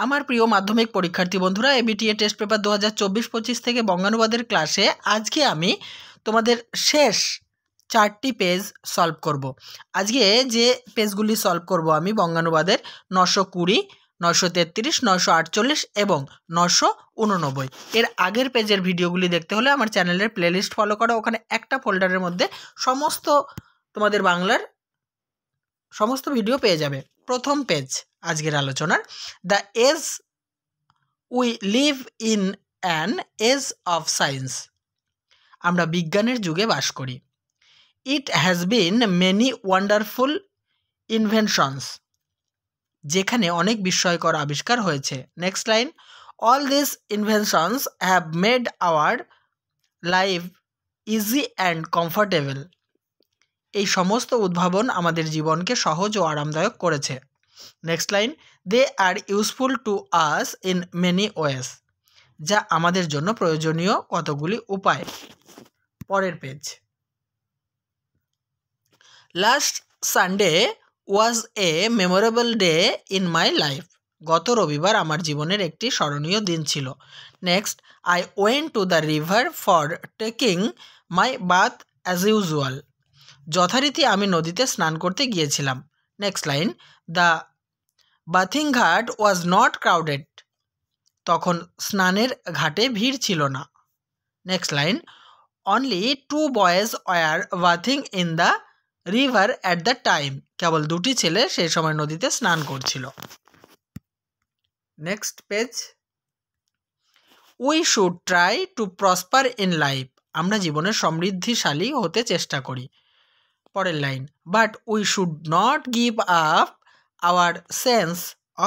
আমার প্রিয় মাধ্যমিক পরীক্ষার্থী বন্ধুরা, এবিটিএ টেস্ট পেপার 2024-25 থেকে বঙ্গানুবাদের ক্লাসে আজকে আমি তোমাদের শেষ 4টি পেজ সলভ করব। আজকে যে পেজগুলি সলভ করব আমি বঙ্গানুবাদের 920, 933, 948 এবং 989। এর আগের পেজের ভিডিওগুলি দেখতে হলে আমার চ্যানেলের প্লেলিস্ট ফলো করো। ওখানে একটা ফোল্ডারের মধ্যে সমস্ত তোমাদের বাংলার সমস্ত ভিডিও পেয়ে যাবে। প্রথম পেজ আজকের আলোচনার, the age we live in an age of science. আমরা বিজ্ঞানের যুগে বাস করি। It has been many wonderful inventions, যেখানে অনেক বিস্ময়কর আবিষ্কার হয়েছে। Next line, all this inventions have made our life easy and comfortable. এই সমস্ত উদ্ভাবন আমাদের জীবনকে সহজ ও আরামদায়ক করেছে। Next line, they are useful to us in many ways, যা আমাদের জন্য প্রয়োজনীয় কতগুলি উপায়। পরের page, last Sunday was a memorable day in my life. গত রবিবার আমার জীবনের একটি স্মরণীয় দিন ছিল। Next, I went to the river for taking my bath as usual. যথারীতি আমি নদীতে স্নান করতে গিয়েছিলাম। নেক্সট লাইন, দ্য বাথিং ঘাট ওয়াজ নট ক্রাউডেড। তখন স্নানের ঘাটে ভিড় ছিল না। Next line, only 2 boys were bathing in the river at the time. কেবল 2টি ছেলে সেই সময় নদীতে স্নান করছিল। Next page, we should try to prosper in life. আমরা জীবনে সমৃদ্ধিশালী হতে চেষ্টা করি। পরের line, but we should not give up our sense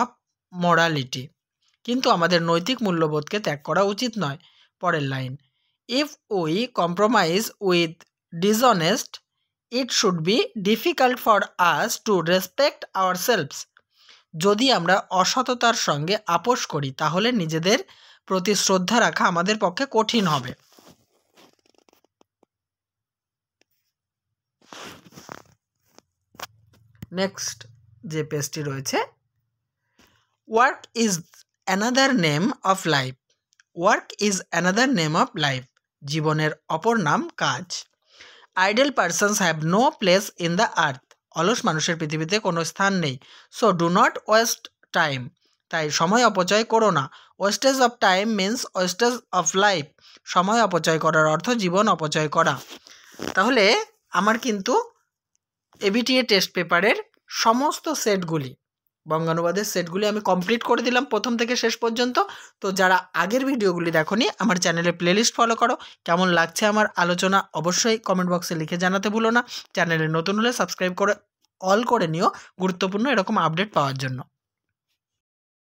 of morality. কিন্তু আমাদের নৈতিক মূল্যবোধকে ত্যাগ করা উচিত নয়। পরের line, if we compromise with dishonest it should be difficult for us to respect our selves. যদি আমরা অসততার সঙ্গে আপোষ করি তাহলে নিজেদের প্রতি শ্রদ্ধা রাখা আমাদের পক্ষে কঠিন হবে। নেক্সট যে পেজটি রয়েছে, work is another name of life. Work is another name of life. জীবনের অপর নাম কাজ। Idle persons have no place in the earth. অলস মানুষের পৃথিবীতে কোনো স্থান নেই। So do not waste time. তাই সময় অপচয় করো না। Wastage of time means wastage of life. সময় অপচয় করার অর্থ জীবন অপচয় করা। তাহলে আমার কিন্তু এবিটিএ টেস্ট পেপারের সমস্ত সেটগুলি, বঙ্গানুবাদের সেটগুলি আমি কমপ্লিট করে দিলাম প্রথম থেকে শেষ পর্যন্ত। তো যারা আগের ভিডিওগুলি দেখোনি আমার চ্যানেলের প্লেলিস্ট ফলো করো। কেমন লাগছে আমার আলোচনা অবশ্যই কমেন্ট বক্সে লিখে জানাতে ভুলো না। চ্যানেলে নতুন হলে সাবস্ক্রাইব করে অল করে নিও গুরুত্বপূর্ণ এরকম আপডেট পাওয়ার জন্য।